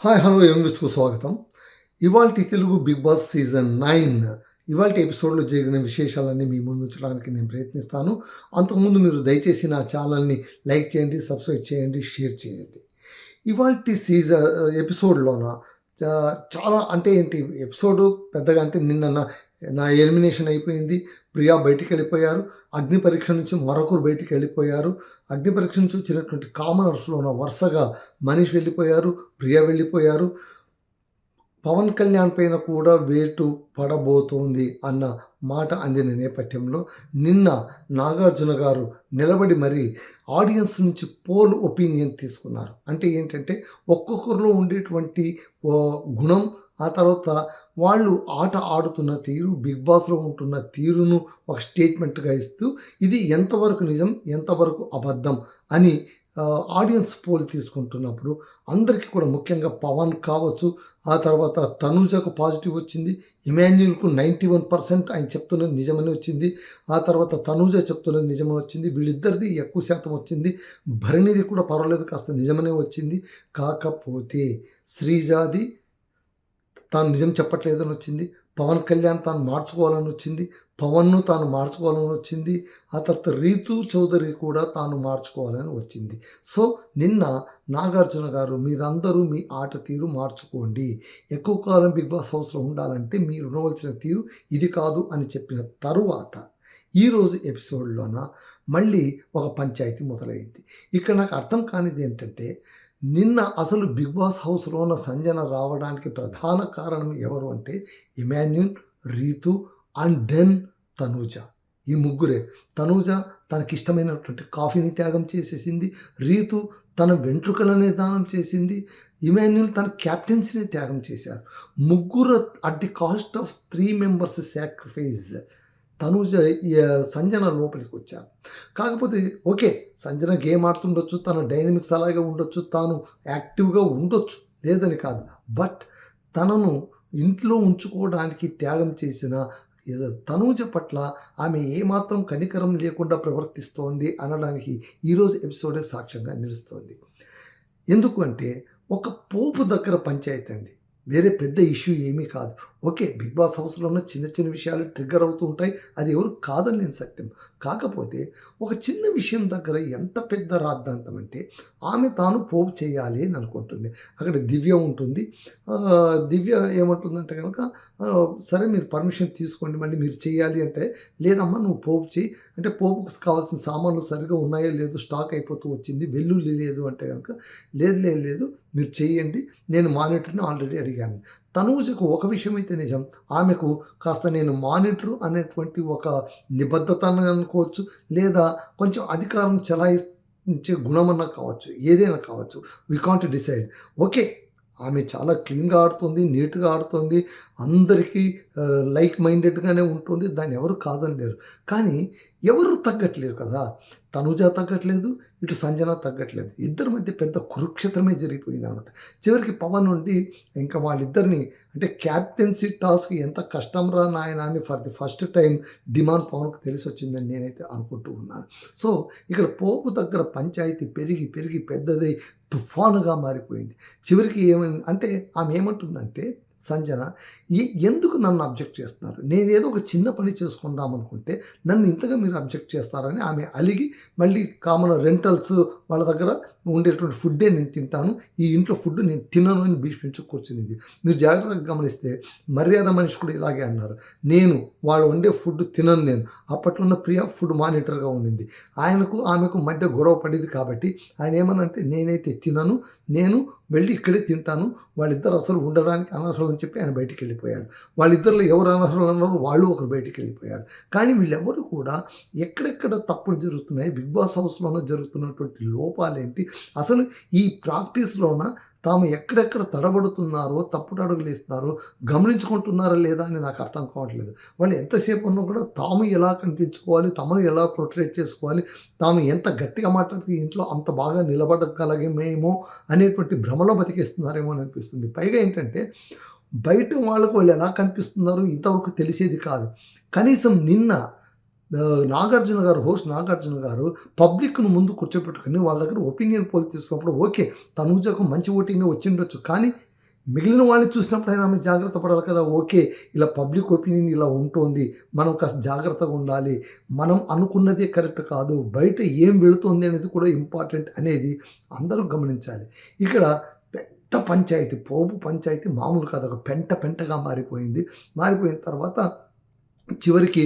Hi hello ఎంవిస్కు స్వాగతం. ఇవాల్టి Telugu big boss season 9 ఇవాల్టి ఎపిసోడ్లో జరిగిన విశేషాలన్నీ మీ ముందు ఉంచడానికి నేను ప్రయత్నిస్తాను. అంతకుముందు మీరు దయచేసి నా ఛానల్ని లైక్ చేయండి, సబ్స్క్రైబ్ చేయండి, షేర్ చేయండి. ఇవాల్టి ఎపిసోడ్లోన చాలా అంటే ఏంటి ఎపిసోడు పెద్దగా అంటే నిన్న నా ఎలిమినేషన్ అయిపోయింది. ప్రియా బయటికి వెళ్ళిపోయారు. అగ్ని పరీక్ష నుంచి మరొకరు బయటికి వెళ్ళిపోయారు. అగ్ని పరీక్ష నుంచి వచ్చినటువంటి కామనర్స్లోన వరుసగా మనీష్ వెళ్ళిపోయారు, ప్రియా వెళ్ళిపోయారు. పవన్ కళ్యాణ్ పైన కూడా వేటు పడబోతోంది అన్న మాట అందిన నేపథ్యంలో నిన్న నాగార్జున గారు నిలబడి మరి ఆడియన్స్ నుంచి పోల్ ఒపీనియన్ తీసుకున్నారు. అంటే ఏంటంటే ఒక్కొక్కరిలో ఉండేటువంటి గుణం, ఆ తర్వాత వాళ్ళు ఆట ఆడుతున్న తీరు, బిగ్ బాస్లో ఉంటున్న తీరును ఒక స్టేట్మెంట్గా ఇస్తూ ఇది ఎంతవరకు నిజం, ఎంతవరకు అబద్ధం అని ఆడియన్స్ పోల్ తీసుకుంటున్నప్పుడు అందరికీ కూడా ముఖ్యంగా పవన్ కావచ్చు, ఆ తర్వాత తనూజకు పాజిటివ్ వచ్చింది, ఇమాన్యుల్కు 91% ఆయన చెప్తున్నది నిజమని వచ్చింది, ఆ తర్వాత తనూజ చెప్తున్నది నిజమని వచ్చింది, వీళ్ళిద్దరిది ఎక్కువ శాతం వచ్చింది, భరణిది కూడా పర్వాలేదు కాస్త నిజమనే వచ్చింది. కాకపోతే శ్రీజాది తాను నిజం చెప్పట్లేదని వచ్చింది, పవన్ కళ్యాణ్ తాను మార్చుకోవాలని వచ్చింది, పవన్ను తాను మార్చుకోవాలని వచ్చింది, ఆ తర్వాత రీతు చౌదరి కూడా తాను మార్చుకోవాలని వచ్చింది. సో నిన్న నాగార్జున గారు మీరందరూ మీ ఆట తీరు మార్చుకోండి, ఎక్కువ కాలం బిగ్ బాస్ హౌస్లో ఉండాలంటే మీరు ఉండవలసిన తీరు ఇది కాదు అని చెప్పిన తరువాత ఈరోజు ఎపిసోడ్లోన మళ్ళీ ఒక పంచాయతీ మొదలైంది. ఇక్కడ నాకు అర్థం కానిది ఏంటంటే నిన్న అసలు బిగ్ బాస్ హౌస్లో ఉన్న సంజన రావడానికి ప్రధాన కారణం ఎవరు అంటే Emmanuel, Rithu and then Tanuja. ఈ ముగ్గురే. తనూజ తనకిష్టమైనటువంటి కాఫీని త్యాగం చేసేసింది, రీతు తన వెంట్రుకలనే దానం చేసింది, ఇమాన్యుల్ తన క్యాప్టెన్సీని త్యాగం చేశారు. ముగ్గురు at the cost of 3 members sacrifice Tanuja Sanjana లోపలికి వచ్చారు. కాకపోతే ఓకే, సంజన గేమ్ ఆడుతుండొచ్చు, తన డైనమిక్స్ అలాగే ఉండొచ్చు, తాను యాక్టివ్గా ఉండొచ్చు, లేదని కాదు. బట్ తనను ఇంట్లో ఉంచుకోవడానికి త్యాగం చేసిన తనూజ పట్ల ఆమె ఏమాత్రం కనికరం లేకుండా ప్రవర్తిస్తోంది అనడానికి ఈరోజు ఎపిసోడే సాక్ష్యంగా నిలుస్తోంది. ఎందుకు అంటే ఒక పోపు దగ్గర పంచాయతీ అండి, వేరే పెద్ద ఇష్యూ ఏమీ కాదు. ఓకే, బిగ్ బాస్ హౌస్లో ఉన్న చిన్న చిన్న విషయాలు ట్రిగ్గర్ అవుతూ ఉంటాయి, అది ఎవరు కాదని నేను సత్యం. కాకపోతే ఒక చిన్న విషయం దగ్గర ఎంత పెద్ద రాద్ధాంతం అంటే ఆమె తాను పోపు చేయాలి అని అనుకుంటుంది. అక్కడ దివ్య ఉంటుంది. దివ్య ఏమంటుందంటే కనుక సరే మీరు పర్మిషన్ తీసుకోండి, మళ్ళీ మీరు చేయాలి అంటే లేదమ్మా నువ్వు పోపు చేయి అంటే పోపుకు కావాల్సిన సామాన్లు సరిగా ఉన్నాయో లేదో స్టాక్ అయిపోతూ వచ్చింది, వెల్లుల్లి లేదు అంటే కనుక లేదు మీరు చేయండి, నేను మానిటర్ని ఆల్రెడీ అడిగాను. తనూజకు ఒక విషయం అయితే నిజం, ఆమెకు కాస్త నేను మానిటర్ అనేటువంటి ఒక నిబద్ధత అనుకోవచ్చు, లేదా కొంచెం అధికారం చలాయించే గుణమన్నా కావచ్చు, ఏదైనా కావచ్చు, వీ కాంట్ డిసైడ్. ఓకే, ఆమె చాలా క్లీన్గా ఆడుతుంది, నీట్గా ఆడుతుంది, అందరికీ లైక్ మైండెడ్గానే ఉంటుంది, దాన్ని ఎవరు కాదని లేరు. కానీ ఎవరు తగ్గట్లేదు కదా, తనుజ తగ్గట్లేదు, ఇటు సంజన తగ్గట్లేదు. ఇద్దరి మధ్య పెద్ద కురుక్షేత్రమే జరిగిపోయింది అనమాట. చివరికి పవన్ నుండి ఇంకా వాళ్ళిద్దరిని అంటే క్యాప్టెన్సీ టాస్క్ ఎంత కష్టం రా నాయన అని for the first time demand పవన్కు తెలిసి వచ్చిందని నేనైతే అనుకుంటూ ఉన్నాను. సో ఇక్కడ పోపు దగ్గర పంచాయతీ పెరిగి పెద్దదై తుఫానుగా మారిపోయింది. చివరికి ఏమైంది అంటే ఆమె ఏమంటుందంటే సంజన ఎందుకు నన్ను అబ్జెక్ట్ చేస్తున్నారు, నేనేదో ఒక చిన్న పని చేసుకుందాం అనుకుంటే నన్ను ఇంతగా మీరు అబ్జెక్ట్ చేస్తారని ఆమె అలిగి మళ్ళీ కామన్ రెంటల్స్ వాళ్ళ దగ్గర ఉండేటువంటి ఫుడ్డే నేను తింటాను, ఈ ఇంట్లో ఫుడ్ నేను తినను అని భీష్మించు కూర్చునింది. మీరు జాగ్రత్తగా గమనిస్తే మర్యాద మనిషి కూడా ఇలాగే అన్నారు, నేను వాళ్ళు వండే ఫుడ్ తినను. నేను అప్పట్లో ఉన్న ప్రియా ఫుడ్ మానిటర్గా ఉండింది, ఆయనకు ఆమెకు మధ్య గొడవ పడేది కాబట్టి ఆయన ఏమనంటే నేనైతే తినను, నేను వెళ్ళి ఇక్కడే తింటాను, వాళ్ళిద్దరు అసలు ఉండడానికి అనర్హులు అని చెప్పి ఆయన బయటికి వెళ్ళిపోయాడు. వాళ్ళిద్దరిలో ఎవరు అనర్హులు అన్నారో వాళ్ళు ఒకరు బయటికి వెళ్ళిపోయారు. కానీ వీళ్ళెవరు కూడా ఎక్కడెక్కడ తప్పులు జరుగుతున్నాయి, బిగ్ బాస్ హౌస్లోనే జరుగుతున్నటువంటి లోపాలేంటి, అసలు ఈ ప్రాక్టీస్లోన తాము ఎక్కడెక్కడ తడబడుతున్నారో, తప్పుడు అడుగులు వేస్తున్నారో గమనించుకుంటున్నారా లేదా అని నాకు అర్థం కావట్లేదు. వాళ్ళు ఎంతసేపు ఉన్నా కూడా తాము ఎలా కనిపించుకోవాలి, తమను ఎలా ప్రొటెక్ట్ చేసుకోవాలి, తాము ఎంత గట్టిగా మాట్లాడితే ఇంట్లో అంత బాగా నిలబడగలగమేమో అనేటువంటి భ్రమలో బతికేస్తున్నారేమో అని అనిపిస్తుంది. పైగా ఏంటంటే బయట వాళ్ళకు వాళ్ళు ఎలా కనిపిస్తున్నారో ఇంతవరకు తెలిసేది కాదు. కనీసం నిన్న హోస్ట్ నాగార్జున గారు పబ్లిక్ను ముందు కూర్చోబెట్టుకుని వాళ్ళ దగ్గర ఒపీనియన్ పోల్ తీసుకున్నప్పుడు ఓకే, తనూజకు మంచి ఓటింగ్ వచ్చిండొచ్చు, కానీ మిగిలిన వాళ్ళని చూసినప్పుడు అయినా ఆమె జాగ్రత్త పడాలి కదా. ఓకే, ఇలా పబ్లిక్ ఒపీనియన్ ఇలా ఉంటుంది, మనం కాస్త జాగ్రత్తగా ఉండాలి, మనం అనుకున్నదే కరెక్ట్ కాదు, బయట ఏం వెళుతుంది అనేది కూడా ఇంపార్టెంట్ అనేది అందరూ గమనించాలి. ఇక్కడ పెద్ద పంచాయతీ, పోపు పంచాయతీ మామూలు కాదు, ఒక పెంటగా మారిపోయింది. మారిపోయిన తర్వాత చివరికి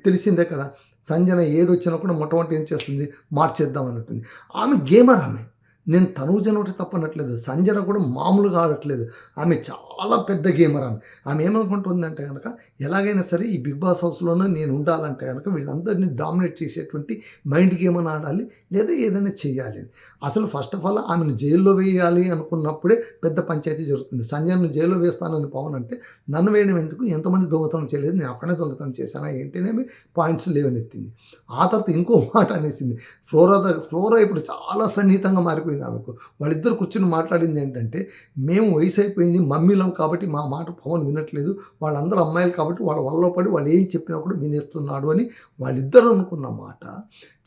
తెలిసిందే కదా, సంజన ఏదొచ్చినా కూడా మొట్టమొదటి ఏం చేస్తుంది, మార్చేద్దాం అన్నట్టుంది. ఆమె గేమర్ ఆమె. నేను తనూజను ఒకటి తప్పనట్లేదు, సంజన కూడా మామూలుగా ఆడట్లేదు. ఆమె చాలా పెద్ద గేమర్ ఆమె. ఆమె ఏమనుకుంటుందంటే కనుక, ఎలాగైనా సరే ఈ బిగ్ బాస్ హౌస్లోనే నేను ఉండాలంటే కనుక వీళ్ళందరినీ డామినేట్ చేసేటువంటి మైండ్ గేమ్ అని ఆడాలి, లేదా ఏదైనా చేయాలి. అసలు ఫస్ట్ ఆఫ్ ఆల్ ఆమెను జైల్లో వేయాలి అనుకున్నప్పుడే పెద్ద పంచాయతీ జరుగుతుంది. సంజయను జైల్లో వేస్తానని పవన్ అంటే, నన్ను వేయడం ఎందుకు, ఎంతమంది దొంగతనం చేయలేదు, నేను అక్కడే దొంగతనం చేశానా ఏంటనేమి పాయింట్స్ లేవనెత్తింది. ఆ తర్వాత ఇంకో మాట అనేసింది. ఫ్లోరా ఇప్పుడు చాలా సన్నిహితంగా మారిపోయింది ఆమెకు. వాళ్ళిద్దరు కూర్చొని మాట్లాడింది ఏంటంటే, మేము వయసు అయిపోయింది, మమ్మీలం కాబట్టి మా మాట పవన్ వినట్లేదు, వాళ్ళందరూ అమ్మాయిలు కాబట్టి వాళ్ళ వల్ల పడి వాళ్ళు ఏం చెప్పినా కూడా వినేస్తున్నాడు అని వాళ్ళిద్దరు అనుకున్న మాట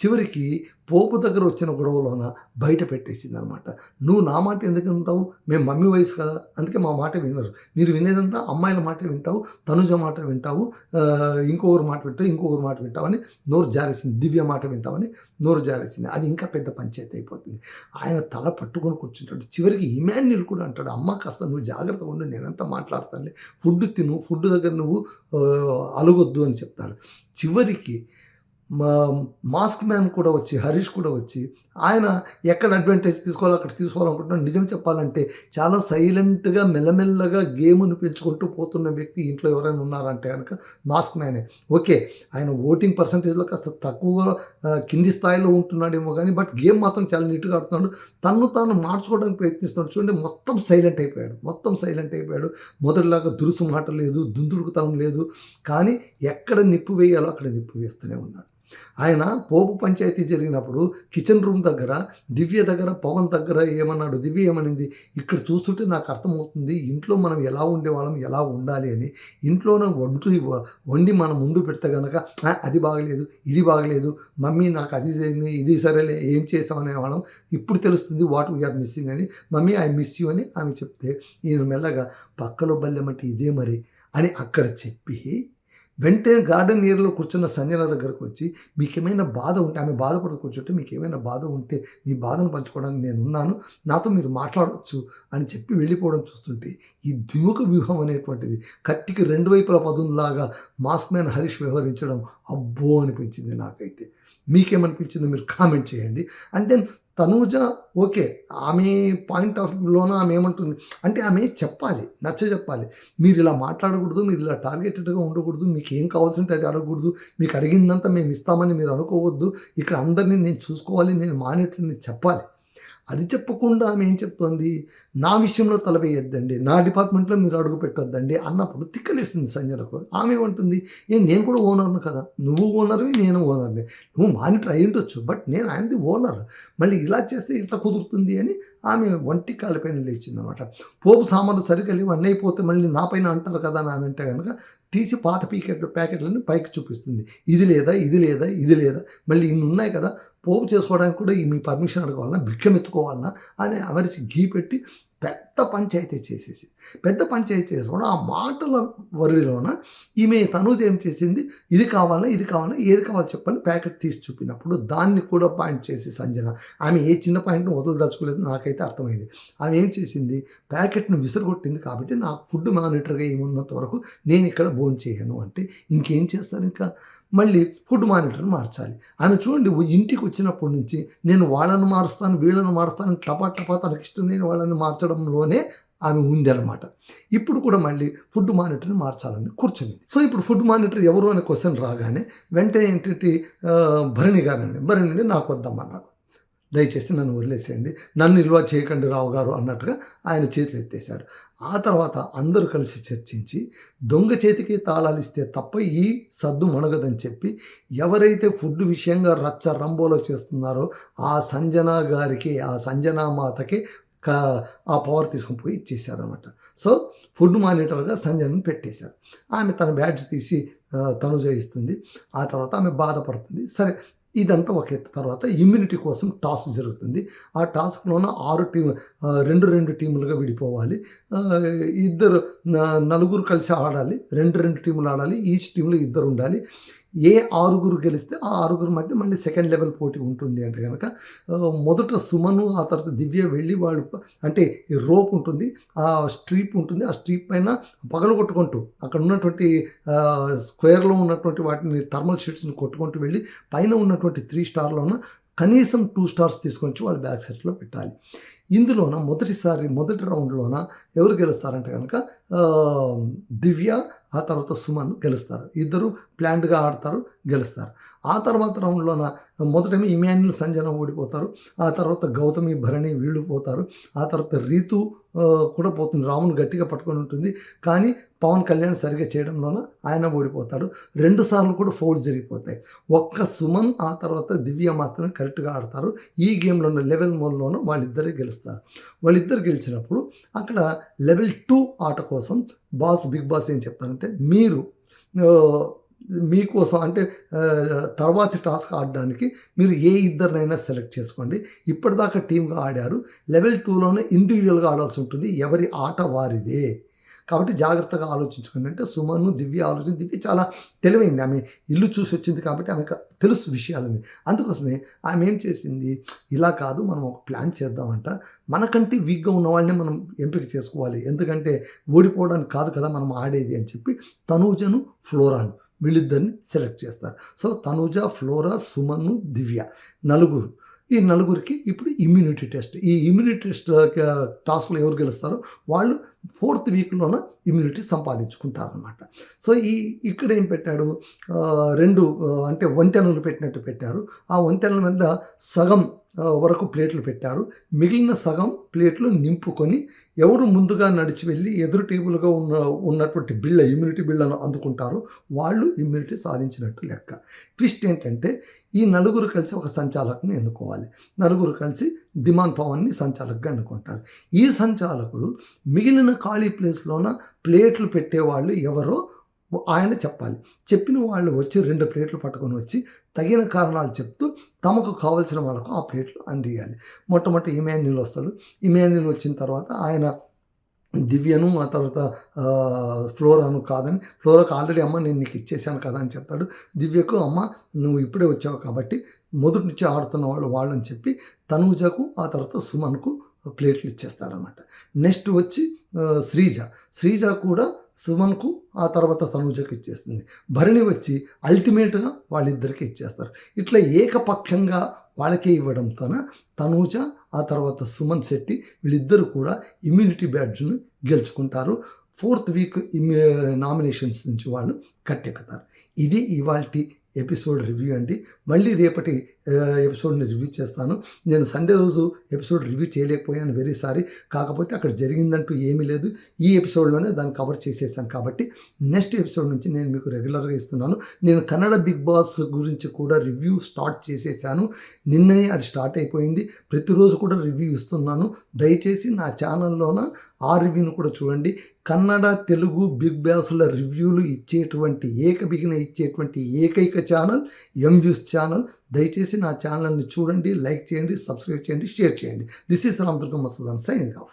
చివరికి పోపు దగ్గర వచ్చిన గొడవలోన బయట పెట్టేసింది అనమాట. నువ్వు నా మాట ఎందుకు వింటావు, మేము మమ్మీ వయసు కదా, అందుకే మా మాట వినరు, మీరు వినేదంతా అమ్మాయిల మాట వింటావు, తనుజ మాట వింటావు, ఇంకొకరు మాట వింటావు అని నోరు జారేసింది. దివ్య మాట వింటావని నోరు జారేసింది. అది ఇంకా పెద్ద పంచాయతీ అయిపోతుంది. ఆయన తల పట్టుకొని కూర్చుంటాడు. చివరికి ఇమాన్యుల్ కూడా అంటాడు, అమ్మ కాస్త నువ్వు జాగ్రత్తగా ఉండు, నేనంతా మాట్లాడతానులే, ఫుడ్ తిను, ఫుడ్ దగ్గర నువ్వు అలగొద్దు అని చెప్తాడు. చివరికి మాస్క్ మ్యాన్ కూడా వచ్చి, హరీష్ కూడా వచ్చి, ఆయన ఎక్కడ అడ్వాంటేజ్ తీసుకోవాలో అక్కడ తీసుకోవాలనుకుంటున్నాడు. నిజం చెప్పాలంటే చాలా సైలెంట్గా మెల్లమెల్లగా గేమ్ను పెంచుకుంటూ పోతున్న వ్యక్తి ఇంట్లో ఎవరైనా ఉన్నారంటే కనుక మాస్క్ మ్యానే. ఓకే, ఆయన ఓటింగ్ పర్సంటేజ్లో కాస్త తక్కువ కింది స్థాయిలో ఉంటున్నాడేమో కానీ, బట్ గేమ్ మాత్రం చాలా నీట్గా ఆడుతున్నాడు. తాను మార్చుకోవడానికి ప్రయత్నిస్తున్నాడు. చూడండి, మొత్తం సైలెంట్ అయిపోయాడు. మొదటిలాగా దురుసు మాట లేదు, దుందుడుకుతనం లేదు, కానీ ఎక్కడ నిప్పు వేయాలో అక్కడ నిప్పు వేస్తూనే ఉన్నాడు. ఆయన పోపు పంచాయతీ జరిగినప్పుడు కిచెన్ రూమ్ దగ్గర దివ్య దగ్గర పవన్ దగ్గర ఏమన్నాడు, దివ్య ఏమనింది, ఇక్కడ చూస్తుంటే నాకు అర్థమవుతుంది ఇంట్లో మనం ఎలా ఉండేవాళ్ళం, ఎలా ఉండాలి అని. ఇంట్లోనే వండి మనం ముందు పెడితే కనుక అది బాగలేదు, ఇది బాగలేదు, మమ్మీ నాకు అది ఇది సరేలే, ఏం చేసాం అనేవాళ్ళం, ఇప్పుడు తెలుస్తుంది వాట్ వీఆర్ మిస్సింగ్ అని. మమ్మీ ఐ మిస్ యూ అని ఆమె చెప్తే, ఈయన మెల్లగా పక్కలో బల్లెమంటే ఇదే మరి అని అక్కడ చెప్పి వెంటనే గార్డెన్ ఏరియాలో కూర్చున్న సంజన దగ్గరకు వచ్చి, మీకేమైనా బాధ ఉంటే, ఆమె బాధపడుతూ కూర్చుంటే, మీకేమైనా బాధ ఉంటే మీ బాధను పంచుకోవడానికి నేను ఉన్నాను, నాతో మీరు మాట్లాడవచ్చు అని చెప్పి వెళ్ళిపోవడం చూస్తుంటే, ఈ ద్విముఖ వ్యూహం అనేటువంటిది కత్తికి రెండు వైపుల పదునులాగా మాస్క్ మ్యాన్ హరీష్ వ్యవహరించడం అబ్బో అనిపించింది నాకైతే. మీకేమనిపించిందో మీరు కామెంట్ చేయండి. అంటే తనూజ ఓకే, ఆమె పాయింట్ ఆఫ్ వ్యూలోన ఆమె ఏమంటుంది అంటే, ఆమె చెప్పాలి, చెప్పాలి, మీరు ఇలా మాట్లాడకూడదు, మీరు ఇలా టార్గెటెడ్గా ఉండకూడదు, మీకు ఏం కావాల్సింటే అది అడగకూడదు, మీకు అడిగిందంతా మేము ఇస్తామని మీరు అనుకోవద్దు, ఇక్కడ అందరినీ నేను చూసుకోవాలి, నేను మానిటర్ని చెప్పాలి. అది చెప్పకుండా ఆమె ఏం చెప్తోంది, నా విషయంలో తలవేయొద్దండి, నా డిపార్ట్మెంట్లో మీరు అడుగు పెట్టొద్దండి అన్నప్పుడు తిక్కలేస్తుంది సంజనకు. ఆమె ఏమంటుంది, నేను కూడా ఓనర్ను కదా, నువ్వు ఓనర్వి, నేను ఓనర్ని, నువ్వు మానిటర్ అయి ఉండొచ్చు, బట్ నేను ఐఎమ్ ది ఓనర్, మళ్ళీ ఇలా చేస్తే ఇట్లా కుదురుతుంది అని ఆమె వంటి కాలిపైన లేచిందనమాట. పోపు సామాన్లు సరిగ్గా లేవు, అన్నీ అయిపోతే మళ్ళీ నా పైన అంటారు కదా అని ఆమె అంటే కనుక తీసి పాత ప్యాకెట్లను పైకి చూపిస్తుంది. ఇది లేదా, మళ్ళీ ఇన్ని ఉన్నాయి కదా, పోపు చేసుకోవడానికి కూడా మీ పర్మిషన్ అడగాలన్నా, భిక్షం ఎత్తుకోవాలన్నా అని అమరిచి గీ పెట్టి పెద్ద పంచాయతీ చేసుకోవడం. ఆ మాటల వరిలోన ఈమె తనూజ ఏం చేసింది, ఇది కావాలన్నా ఏది కావాలో చెప్పని ప్యాకెట్ తీసి చూపినప్పుడు దాన్ని కూడా పాయింట్ చేసి సంజన, ఆమె ఏ చిన్న పాయింట్ను వదలదలుచుకోలేదు, నాకైతే అర్థమైంది. ఆమె ఏం చేసింది, ప్యాకెట్ను విసిరగొట్టింది కాబట్టి నాకు ఫుడ్ మానిటర్గా ఏమున్నంత వరకు నేను ఇక్కడ భోజనం చేయను అంటే ఇంకేం చేస్తారు, ఇంకా మళ్ళీ ఫుడ్ మానిటర్ని మార్చాలి. ఆమె చూడండి, ఇంటికి వచ్చినప్పటి నుంచి నేను వాళ్ళను మారుస్తాను, వీళ్ళను మారుస్తాను, టపా తనకి ఇష్టం లేని వాళ్ళని మార్చడంలోనే ఆమె ఉంది అనమాట. ఇప్పుడు కూడా మళ్ళీ ఫుడ్ మానిటర్ని మార్చాలని కూర్చుంది. సో ఇప్పుడు ఫుడ్ మానిటర్ ఎవరు అనే క్వశ్చన్ రాగానే వెంటనే ఏంటంటే భరణి గారండి నాకు వద్దమ్మన్నారు, దయచేసి నన్ను వదిలేసేయండి, నన్ను నిల్వ చేయకండి రావు గారు అన్నట్టుగా ఆయన చేతులు ఎత్తేశాడు. ఆ తర్వాత అందరూ కలిసి చర్చించి దొంగ చేతికి తాళాలు ఇస్తే తప్ప ఈ సద్దు మనగదని చెప్పి ఎవరైతే ఫుడ్ విషయంగా రచ్చ రంబోలో చేస్తున్నారో ఆ సంజనా గారికి, ఆ సంజనా మాతకి ఆ పవర్ తీసుకుని పోయి ఇచ్చేసారనమాట. సో ఫుడ్ మానిటర్గా సంజనని పెట్టేశారు. ఆమె తన బ్యాడ్జ్ తీసి తనుజ ఇస్తుంది. ఆ తర్వాత ఆమె బాధపడుతుంది. సరే ఇదంతా ఒక ఎత్తు. తర్వాత ఇమ్యూనిటీ కోసం టాస్క్ జరుగుతుంది. ఆ టాస్క్లోన 2 టీములుగా విడిపోవాలి. ఇద్దరు నలుగురు కలిసి ఆడాలి. 2 టీములు ఆడాలి. ఈచ్ టీంలో ఇద్దరు ఉండాలి. ఏ 6 గెలిస్తే ఆ 6 మధ్య మళ్ళీ సెకండ్ లెవెల్ పోటీ ఉంటుంది అంటే కనుక మొదట సుమను ఆ తర్వాత దివ్య వెళ్ళి వాళ్ళు అంటే ఈ రోప్ ఉంటుంది, ఆ స్ట్రీప్ ఉంటుంది, ఆ స్ట్రీప్ పైన పగలగొట్టుకుంటూ అక్కడ ఉన్నటువంటి స్క్వేర్లో ఉన్నటువంటి వాటిని థర్మల్ షీట్స్ని కొట్టుకుంటూ వెళ్ళి పైన ఉన్నటువంటి 3 స్టార్లోన కనీసం 2 స్టార్స్ తీసుకొని వాళ్ళు బ్యాక్ సెట్లో పెట్టాలి. ఇందులోన మొదటి రౌండ్లోన ఎవరు గెలుస్తారంటే కనుక దివ్య ఆ తర్వాత సుమన్ గెలుస్తారు. ఇద్దరు ప్లాన్డ్గా ఆడతారు, గెలుస్తారు. ఆ తర్వాత రౌండ్లోన మొదటేమో ఇమాన్యుల్ సంజన ఓడిపోతారు. ఆ తర్వాత గౌతమి భరణి వీళ్ళు పోతారు. ఆ తర్వాత రీతు కూడా పోతుంది. రామును గట్టిగా పట్టుకొని ఉంటుంది, కానీ పవన్ కళ్యాణ్ సరిగ్గా చేయడంలోన ఆయన ఓడిపోతాడు. 2 సార్లు కూడా ఫౌల్ జరిగిపోతాయి. ఒక్క సుమన్ ఆ తర్వాత దివ్య మాత్రమే కరెక్ట్గా ఆడతారు. ఈ గేమ్లోనూ లెవెల్ 1లోనూ వాళ్ళిద్దరే గెలుస్తారు. వాళ్ళిద్దరు గెలిచినప్పుడు అక్కడ లెవెల్ 2 ఆట కోసం బిగ్ బాస్ ఏం చెప్తారంటే మీరు మీకోసం అంటే తర్వాతి టాస్క్ ఆడడానికి మీరు ఏ ఇద్దరినైనా సెలెక్ట్ చేసుకోండి. ఇప్పటిదాకా టీమ్గా ఆడారు, లెవెల్ 2లోనే ఇండివిజువల్గా ఆడాల్సి ఉంటుంది. ఎవరి ఆట వారిదే. కాబట్టి జాగ్రత్తగా ఆలోచించుకోండి. అంటే సుమన్ను దివ్య దివ్య చాలా తెలివైంది. ఆమె ఇల్లు చూసి వచ్చింది కాబట్టి ఆమెకు తెలుసు విషయాలని. అందుకోసమే ఆమె ఏం చేసింది, ఇలా కాదు మనం ఒక ప్లాన్ చేద్దామంట, మనకంటే వీక్గా ఉన్న వాళ్ళని మనం ఎంపిక చేసుకోవాలి, ఎందుకంటే ఓడిపోవడానికి కాదు కదా మనం ఆడేది అని చెప్పి తనూజను ఫ్లోరాను వీళ్ళిద్దరిని సెలెక్ట్ చేస్తారు. సో తనూజ, ఫ్లోరా, సుమన్ను, దివ్య నలుగురు. ఈ నలుగురికి ఇప్పుడు ఇమ్యూనిటీ టెస్ట్. ఈ ఇమ్యూనిటీ టెస్ట్ టాస్క్లో ఎవరు గెలుస్తారో వాళ్ళు 4th వీక్లోన ఇమ్యూనిటీ సంపాదించుకుంటారనమాట. సో ఇక్కడ ఏం పెట్టాడు, 2 అంటే వంతెనలు పెట్టినట్టు పెట్టారు. ఆ వంతెనల మీద సగం వరకు ప్లేట్లు పెట్టారు. మిగిలిన సగం ప్లేట్లు నింపుకొని ఎవరు ముందుగా నడిచి వెళ్ళి ఎదురు టేబుల్గా ఉన్నటువంటి ఇమ్యూనిటీ బిళ్ళను అందుకుంటారో వాళ్ళు ఇమ్యూనిటీ సాధించినట్టు లెక్క. ట్విస్ట్ ఏంటంటే ఈ నలుగురు కలిసి ఒక సంచాలకుని ఎన్నుకోవాలి. నలుగురు కలిసి డిమాండ్ పవన్ని సంచాలకుగా ఎన్నుకుంటారు. ఈ సంచాలకుడు మిగిలిన ఖాళీ ప్లేస్లోన ప్లేట్లు పెట్టేవాళ్ళు ఎవరో ఆయన చెప్పాలి. చెప్పిన వాళ్ళు వచ్చి 2 ప్లేట్లు పట్టుకొని వచ్చి తగిన కారణాలు చెప్తూ తమకు కావాల్సిన వాళ్ళకు ఆ ప్లేట్లు అందియాలి. మొట్టమొదటి ఇమాన్యుల్ వస్తాడు. ఇమాన్యుల్ వచ్చిన తర్వాత ఆయన దివ్యను ఆ తర్వాత ఫ్లోరాను కాదని, ఫ్లోరాకు ఆల్రెడీ అమ్మ నేను నీకు ఇచ్చేసాను కదా అని చెప్తాడు. దివ్యకు అమ్మ నువ్వు ఇప్పుడే వచ్చావు కాబట్టి మొదటి నుంచి ఆడుతున్న వాళ్ళని చెప్పి తనూజకు ఆ తర్వాత సుమన్కు ప్లేట్లు ఇచ్చేస్తాడనమాట. నెక్స్ట్ వచ్చి శ్రీజ కూడా సుమన్కు ఆ తర్వాత తనూజకు ఇచ్చేస్తుంది. భరణి వచ్చి అల్టిమేట్గా వాళ్ళిద్దరికీ ఇచ్చేస్తారు. ఇట్లా ఏకపక్షంగా వాళ్ళకే ఇవ్వడంతోన తనూజ ఆ తర్వాత సుమన్ శెట్టి వీళ్ళిద్దరూ కూడా ఇమ్యూనిటీ బ్యాడ్జ్ను గెలుచుకుంటారు. 4th వీక్ నామినేషన్స్ నుంచి వాళ్ళు కట్టెక్కుతారు. ఇది ఇవాల్టి ఎపిసోడ్ రివ్యూ అండి. మళ్ళీ రేపటి ఎపిసోడ్ని రివ్యూ చేస్తాను. నేను సండే రోజు ఎపిసోడ్ రివ్యూ చేయలేకపోయాను, వెరీ సారీ. కాకపోతే అక్కడ జరిగిందంటూ ఏమీ లేదు. ఈ ఎపిసోడ్లోనే దాన్ని కవర్ చేసేసాను కాబట్టి నెక్స్ట్ ఎపిసోడ్ నుంచి నేను మీకు రెగ్యులర్గా ఇస్తున్నాను. నేను కన్నడ బిగ్ బాస్ గురించి కూడా రివ్యూ స్టార్ట్ చేసేసాను. నిన్ననే అది స్టార్ట్ అయిపోయింది. ప్రతిరోజు కూడా రివ్యూ ఇస్తున్నాను. దయచేసి నా ఛానల్లోన ఆ రివ్యూను కూడా చూడండి. కన్నడ, తెలుగు బిగ్ బాస్ల రివ్యూలు ఇచ్చేటువంటి ఏకైక ఛానల్ ఎంవ్యూస్ ఛానల్. దయచేసి నా ఛానల్ని చూడండి, లైక్ చేయండి, సబ్స్క్రైబ్ చేయండి, షేర్ చేయండి. This is Ramadurga Masudan signing of.